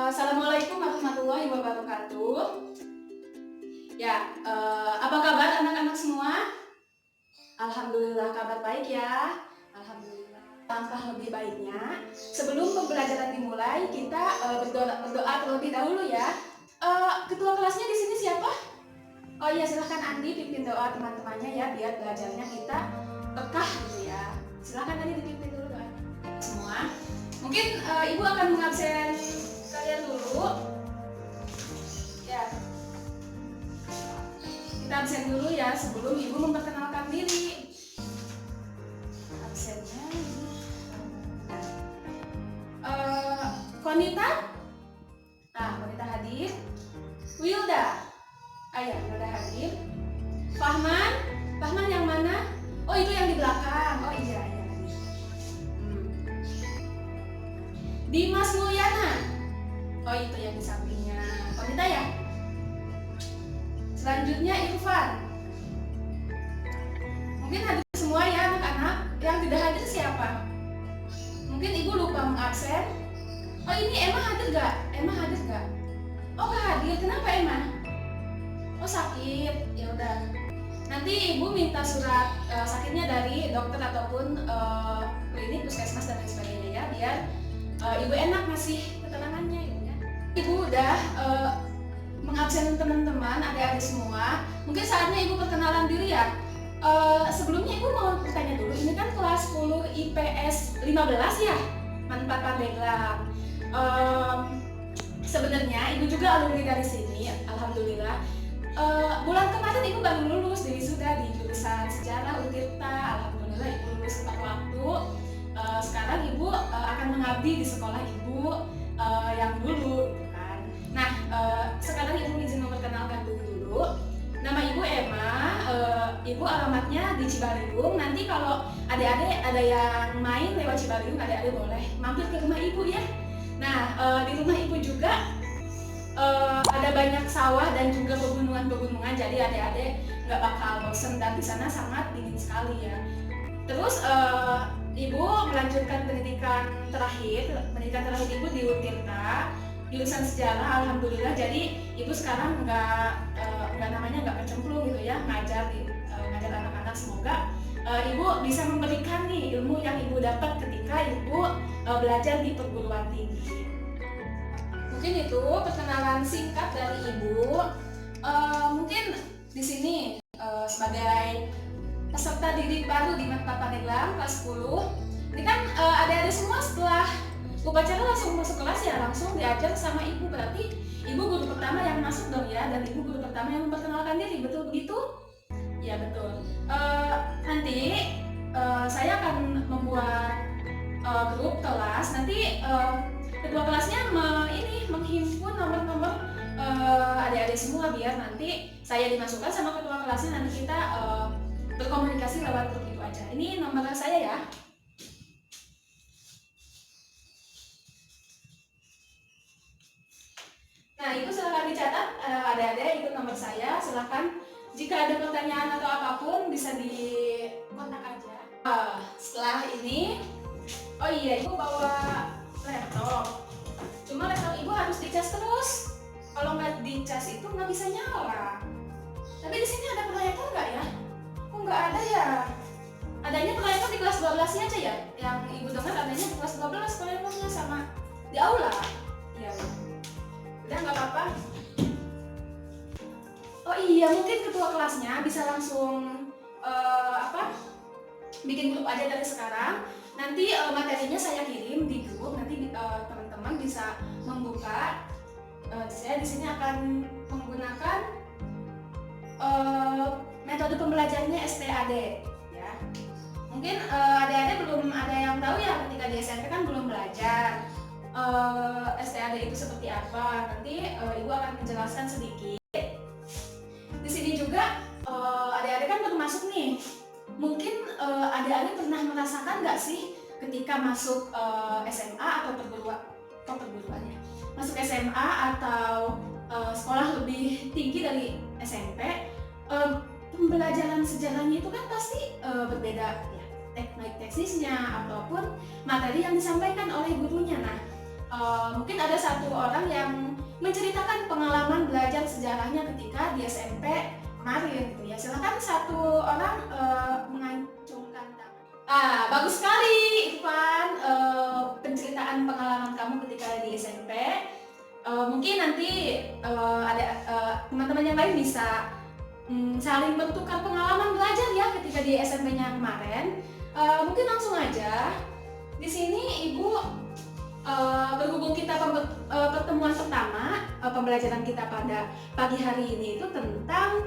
Assalamualaikum warahmatullahi wabarakatuh. Ya, apa kabar anak-anak semua? Alhamdulillah kabar baik ya. Alhamdulillah. Langkah lebih baiknya, sebelum pembelajaran dimulai, kita berdoa terlebih dahulu ya. Ketua kelasnya di sini siapa? Oh iya, silahkan Andi pimpin doa teman-temannya ya, biar belajarnya kita berkah gitu ya. Silahkan Andi dipimpin dulu doanya. Semua. Mungkin Ibu akan mengabsen kalian dulu. Ya, kita absen dulu ya sebelum Ibu memperkenalkan diri. Absennya Konita. Konita hadir. Wilda. Ya, Wilda hadir. Fahman. Fahman yang mana? Oh, itu yang di belakang. Oh iya, hadir. Dimas Mulyana. Oh, itu yang di sampingnya Konita ya. Selanjutnya Irfan. Mungkin hadir semua ya anak-anak. Yang tidak hadir siapa? Mungkin Ibu lupa mengabsen. Oh, ini Emma hadir gak? Emma hadir gak? Oh, gak hadir. Kenapa Emma? Oh, sakit. Ya udah. Nanti Ibu minta surat sakitnya dari dokter ataupun klinik, puskesmas dan lain sebagainya ya, biar Ibu enak ngasih keterangannya gitu ya. Ibu udah mengabsen teman-teman, adik-adik semua. Mungkin saatnya Ibu perkenalan diri ya. Sebelumnya Ibu mau bertanya dulu, ini kan kelas 10 IPS 15 ya, Manfaat Pandeglang. Sebenarnya Ibu juga alumni dari sini, alhamdulillah. Bulan kemarin Ibu baru lulus dari wisuda di jurusan Sejarah Untirta. Alhamdulillah Ibu lulus tepat waktu. Sekarang Ibu akan mengabdi di sekolah Ibu yang dulu gitu kan. Nah, sekarang Ibu izin memperkenalkan dulu. Nama Ibu Emma, Ibu alamatnya di Cibariung. Nanti kalau adik-adik ada yang main lewat Cibariung, adik-adik boleh mampir ke rumah Ibu ya. Nah, di rumah Ibu juga ada banyak sawah dan juga pegunungan-pegunungan, jadi adik-adik nggak bakal bosen, dan di sana sangat dingin sekali ya. Terus Ibu melanjutkan pendidikan terakhir Ibu di Untirta, jurusan Sejarah, alhamdulillah. Jadi Ibu sekarang nggak kecemplung gitu ya, ngajar anak-anak. Semoga Ibu bisa memberikan nih ilmu yang Ibu dapat ketika Ibu belajar di perguruan tinggi. Mungkin itu perkenalan singkat dari Ibu. Mungkin di sini sebagai peserta didik baru di Manfaat Pandeglang kelas 10. Ini kan adik-adik semua setelah upacara langsung masuk kelas ya, langsung diajar sama Ibu. Berarti Ibu guru pertama yang masuk dong ya, dan Ibu guru pertama yang memperkenalkan diri, betul begitu? Ya betul. Nanti saya akan membuat grup kelas. Nanti ketua kelasnya menghimpun nomor-nomor adik-adik semua, biar nanti saya dimasukkan sama ketua kelasnya. Nanti kita berkomunikasi lewat grup itu aja. Ini nomor saya ya. Nah, itu silahkan dicatat, adik-adik, itu nomor saya. Silahkan jika ada pertanyaan atau apapun bisa dikontak aja. Setelah ini, oh iya, Ibu bawa laptop. Cuma laptop Ibu harus dicas terus. Kalau nggak dicas itu nggak bisa nyala. Tapi di sini ada proyektor nggak ya? Kok nggak ada ya? Adanya proyektor di kelas 12 aja ya? Yang Ibu dengar adanya di kelas 12 proyektornya, sama di aula. Ya, udah nggak apa-apa. Oh iya, mungkin ketua kelasnya bisa langsung bikin grup aja dari sekarang. Nanti materinya saya kirim di grup. Nanti teman-teman bisa membuka. Saya di sini akan menggunakan metode pembelajarannya STAD ya. Mungkin adik-adik belum ada yang tahu ya, ketika di SMP kan belum belajar STAD itu seperti apa. Nanti Ibu akan menjelaskan sedikit. Di sini juga adik-adik kan baru masuk nih. Mungkin adik-adik pernah merasakan nggak sih ketika masuk SMA atau perguruannya, masuk SMA atau sekolah lebih tinggi dari SMP, pembelajaran sejarahnya itu kan pasti berbeda ya, teknik teknisnya ataupun materi yang disampaikan oleh gurunya. Nah, Mungkin ada satu orang yang menceritakan pengalaman belajar sejarahnya ketika di SMP kemarin gitu ya. Silakan satu orang mengacungkan tangan. Bagus sekali Ivan, penceritaan pengalaman kamu ketika di SMP. Mungkin nanti ada teman-teman yang lain bisa saling bertukar pengalaman belajar ya ketika di SMP-nya kemarin. Mungkin langsung aja. Di sini Ibu berhubung kita pertemuan pertama, pembelajaran kita pada pagi hari ini itu tentang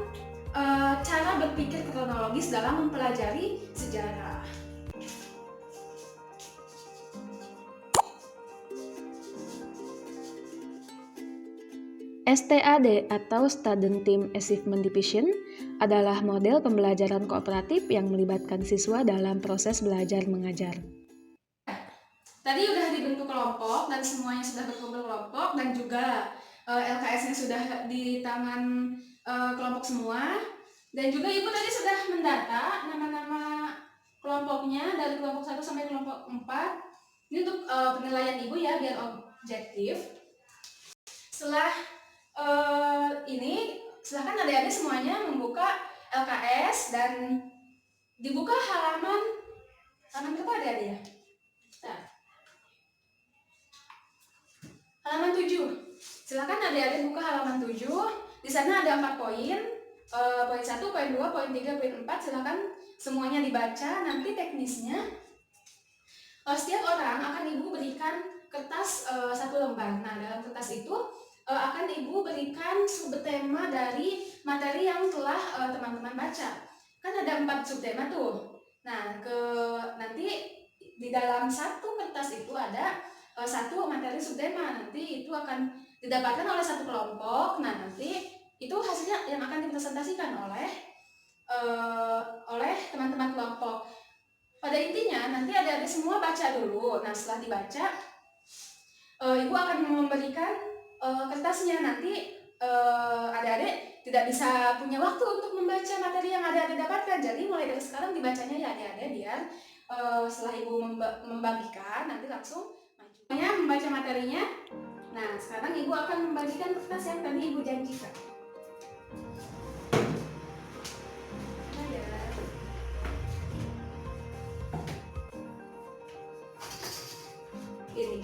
cara berpikir kronologis dalam mempelajari sejarah. STAD atau Student Team Achievement Division adalah model pembelajaran kooperatif yang melibatkan siswa dalam proses belajar mengajar. Tadi udah dibentuk kelompok dan semuanya sudah berkumpul kelompok dan juga LKS-nya sudah di tangan kelompok semua, dan juga Ibu tadi sudah mendata nama-nama kelompoknya dari kelompok 1 sampai kelompok 4. Ini untuk penilaian Ibu ya biar objektif. Setelah ini silahkan adik-adik semuanya membuka LKS dan dibuka halaman berapa adik-adik ya? Nah, halaman 7. Silakan adik-adik buka halaman 7. Di sana ada 4 poin. Poin 1, poin 2, poin 3, poin 4. Silakan semuanya dibaca. Nanti teknisnya setiap orang akan Ibu berikan kertas 1 lembar. Nah, dalam kertas itu akan Ibu berikan subtema dari materi yang telah teman-teman baca. Kan ada 4 subtema tuh. Nah, nanti di dalam satu kertas itu ada 1 materi subtema. Nanti itu akan didapatkan oleh 1 kelompok. Nah, nanti itu hasilnya yang akan dipresentasikan oleh teman-teman kelompok. Pada intinya nanti adik-adik semua baca dulu. Nah, setelah dibaca, Ibu akan memberikan kertasnya. Nanti adik-adik tidak bisa punya waktu untuk membaca materi yang adik-adik dapatkan. Jadi mulai dari sekarang dibacanya ya adik-adik, biar setelah Ibu membagikan nanti langsung membaca materinya. Nah, sekarang Ibu akan membagikan kertas yang tadi Ibu janjikan. Ini.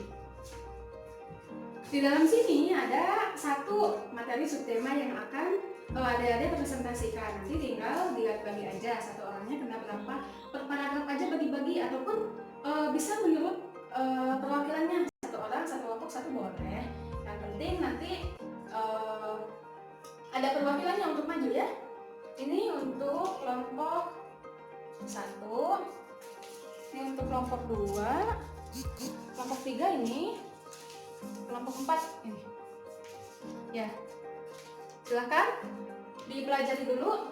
Di dalam sini ada 1 materi subtema yang akan adik-adik presentasikan. Nanti tinggal dibagi aja, 1 orangnya kena berapa per paragraf aja bagi-bagi, ataupun bisa menurut perwakilannya, 1 orang 1 kelompok 1 boleh. Yang penting nanti ada perwakilannya untuk maju ya. Ini untuk kelompok 1, ini untuk kelompok 2, kelompok 3 ini, kelompok 4 ini. Ya. Silakan dipelajari dulu.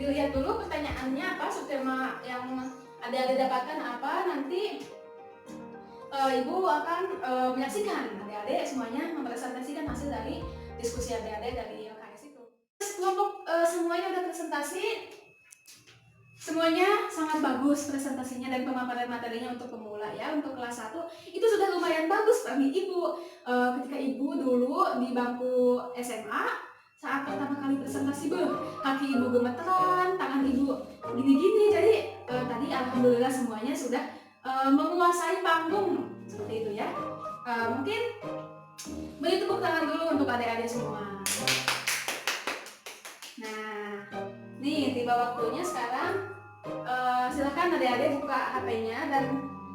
Dilihat dulu pertanyaannya apa, subtema yang adik-adik dapatkan apa. Nanti Ibu akan menyaksikan adik-adik semuanya mempresentasikan hasil dari diskusi adik-adik dari LKS itu. Kelompok semuanya udah presentasi. Semuanya sangat bagus presentasinya dan pemaparan materinya untuk pemula ya. Untuk kelas 1 itu sudah lumayan bagus bagi Ibu. Ketika Ibu dulu di bangku SMA, saat pertama kali presentasi, kaki Ibu gemeteran, tangan Ibu gini-gini. Jadi tadi alhamdulillah semuanya sudah menguasai panggung seperti itu ya. Mungkin beri tepuk tangan dulu untuk adik-adik semua. Nah, nih tiba waktunya sekarang. Silakan adik-adik buka HP-nya dan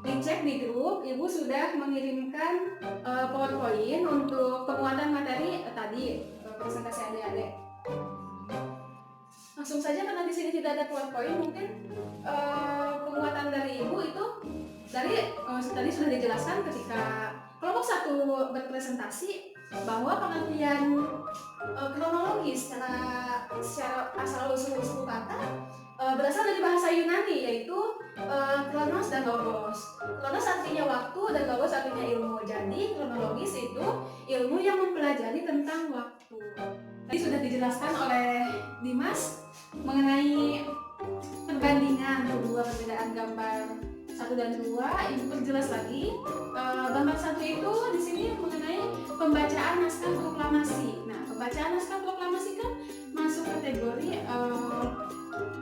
dicek di grup. Ibu sudah mengirimkan PowerPoint untuk penguatan materi tadi presentasi adik-adik. Langsung saja karena di sini tidak ada PowerPoint, mungkin penguatan dari Ibu itu dari tadi sudah dijelaskan ketika kelompok 1 berpresentasi bahwa pengertian kronologis secara asal usul kata berasal dari bahasa Yunani, yaitu kronos dan logos. Kronos artinya waktu dan logos artinya ilmu. Jadi kronologis itu ilmu yang mempelajari tentang waktu. Tadi sudah dijelaskan oleh Dimas mengenai perbandingan kedua perbedaan gambar 1 dan 2 Ibu perjelas lagi. Gambar 1 itu di sini mengenai pembacaan naskah proklamasi. Nah, pembacaan naskah proklamasi kan masuk kategori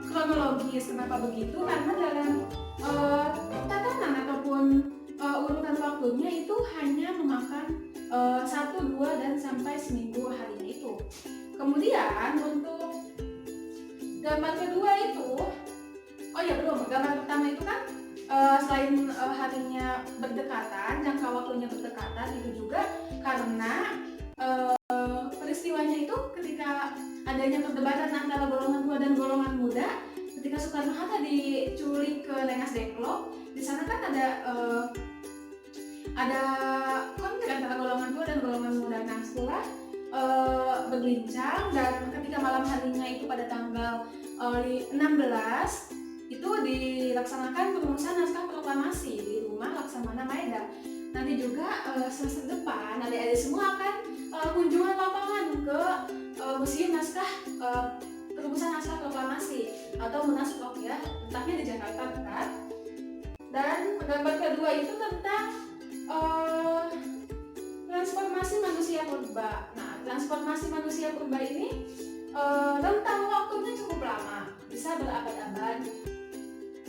kronologis. Kenapa begitu? Karena dalam tatanan ataupun urutan waktunya itu hanya memakan 1, 2, dan sampai seminggu harinya itu. Kemudian untuk gambar kedua itu, gambar pertama itu kan selain harinya berdekatan, jangka waktunya berdekatan, itu juga karena peristiwanya itu ketika adanya perdebatan antara golongan tua dan golongan muda, ketika Soekarno-Hatta diculik ke Rengas Dengklok, di sana kan ada konflik antara golongan tua dan golongan muda. Nah, setelah berbincang dan ketika malam harinya itu pada tanggal 16 itu dilaksanakan perumusan naskah proklamasi di rumah Laksamana Maeda. Nanti juga semester depan adik-adik semua akan kunjungan lapangan ke museum naskah perumusan naskah proklamasi atau Munasprok ya, letaknya di Jakarta dekat. Dan gambar kedua itu tentang transformasi manusia purba. Nah, transformasi manusia purba ini rentang waktunya cukup lama, bisa berabad-abad.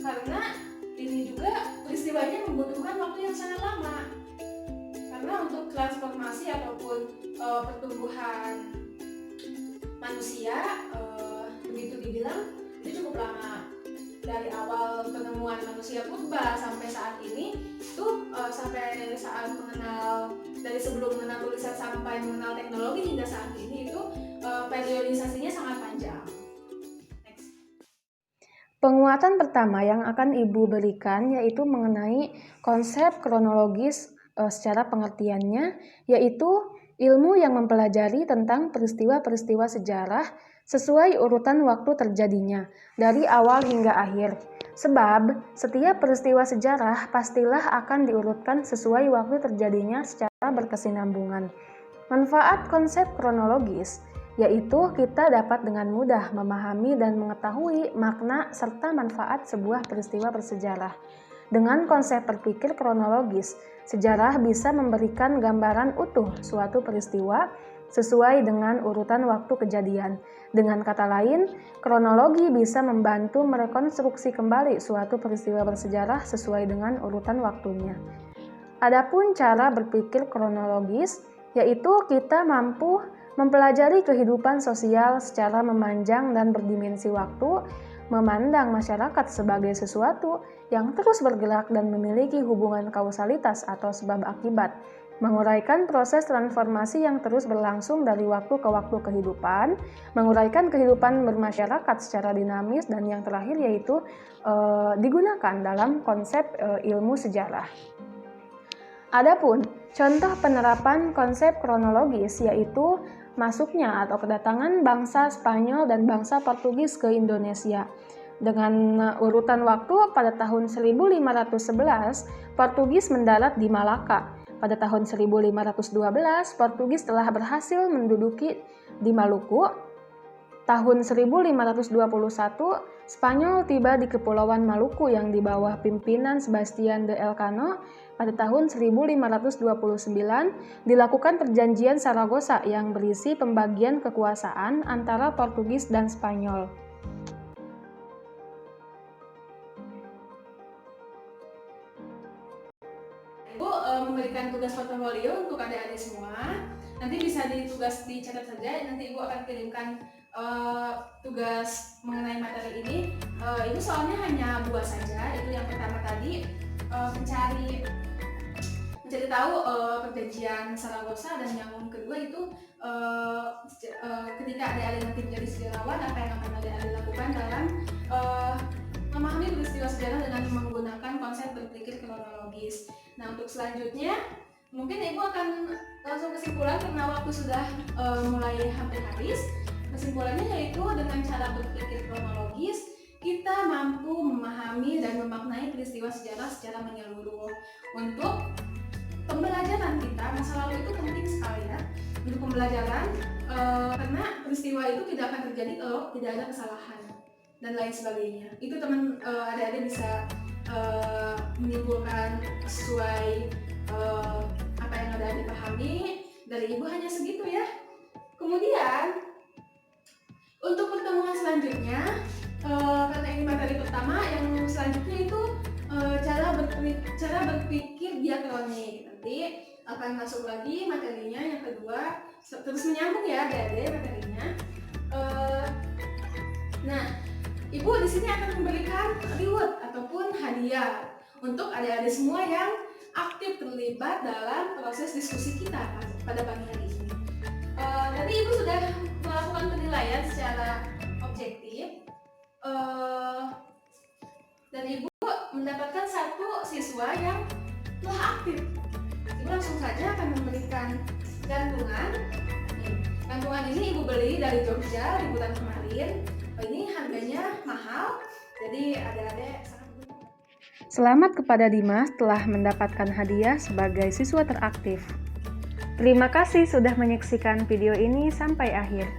Karena ini juga peristiwanya membutuhkan waktu yang sangat lama. Karena untuk transformasi ataupun pertumbuhan manusia begitu dibilang itu cukup lama. Dari awal penemuan manusia purba sampai saat ini itu sampai saat dari sebelum mengenal tulisan sampai mengenal teknologi hingga saat ini itu periodisasinya sangat panjang. Next. Penguatan pertama yang akan Ibu berikan yaitu mengenai konsep kronologis secara pengertiannya, yaitu ilmu yang mempelajari tentang peristiwa-peristiwa sejarah sesuai urutan waktu terjadinya dari awal hingga akhir. Sebab setiap peristiwa sejarah pastilah akan diurutkan sesuai waktu terjadinya secara berkesinambungan. Manfaat konsep kronologis yaitu kita dapat dengan mudah memahami dan mengetahui makna serta manfaat sebuah peristiwa bersejarah. Dengan konsep berpikir kronologis, sejarah bisa memberikan gambaran utuh suatu peristiwa sesuai dengan urutan waktu kejadian. Dengan kata lain, kronologi bisa membantu merekonstruksi kembali suatu peristiwa bersejarah sesuai dengan urutan waktunya. Adapun cara berpikir kronologis, yaitu kita mampu mempelajari kehidupan sosial secara memanjang dan berdimensi waktu, memandang masyarakat sebagai sesuatu yang terus bergerak dan memiliki hubungan kausalitas atau sebab akibat, menguraikan proses transformasi yang terus berlangsung dari waktu ke waktu kehidupan, menguraikan kehidupan bermasyarakat secara dinamis, dan yang terakhir yaitu digunakan dalam konsep ilmu sejarah. Adapun contoh penerapan konsep kronologis yaitu masuknya atau kedatangan bangsa Spanyol dan bangsa Portugis ke Indonesia. Dengan urutan waktu pada tahun 1511, Portugis mendarat di Malaka. Pada tahun 1512, Portugis telah berhasil menduduki di Maluku. Tahun 1521, Spanyol tiba di Kepulauan Maluku yang di bawah pimpinan Sebastian de Elcano. Pada tahun 1529, dilakukan perjanjian Saragossa yang berisi pembagian kekuasaan antara Portugis dan Spanyol. Ibu memberikan tugas portofolio untuk adik-adik semua. Nanti bisa dicatat saja. Nanti Ibu akan kirimkan tugas mengenai materi ini. Ibu soalnya hanya 2 saja. Itu yang pertama tadi mencari tahu perjanjian Saragossa, dan yang kedua itu ketika adik-adik nanti menjadi sejarawan, apa yang akan adik-adik lakukan dalam memahami peristiwa sejarah dengan menggunakan konsep berpikir kronologis. Nah, untuk selanjutnya mungkin Ibu akan langsung kesimpulan karena waktu sudah mulai hampir habis. Kesimpulannya yaitu dengan cara berpikir kronologis kita mampu memahami dan memaknai peristiwa sejarah secara menyeluruh. Untuk pembelajaran kita, masa lalu itu penting sekali ya untuk pembelajaran, karena peristiwa itu tidak akan terjadi kalau tidak ada kesalahan dan lain sebagainya. Itu adik-adik bisa menyimpulkan sesuai apa yang ada dipahami dari Ibu hanya segitu ya. Kemudian untuk pertemuan selanjutnya, karena ini materi pertama, yang selanjutnya itu cara berpikir diakronik. Nanti akan masuk lagi materinya yang kedua, terus menyambung ya adik-adik materinya. Nah, Ibu di sini akan memberikan reward ataupun hadiah untuk adik-adik semua yang aktif terlibat dalam proses diskusi kita pada pagi hari ini. Tadi Ibu sudah melakukan penilaian secara objektif, dan Ibu mendapatkan satu siswa yang telah aktif. Ibu langsung saja akan memberikan gantungan. Gantungan ini Ibu beli dari Jogja liburan kemarin. Ini harganya mahal, jadi adik-adik sangat beruntung. Selamat kepada Dimas telah mendapatkan hadiah sebagai siswa teraktif. Terima kasih sudah menyaksikan video ini sampai akhir.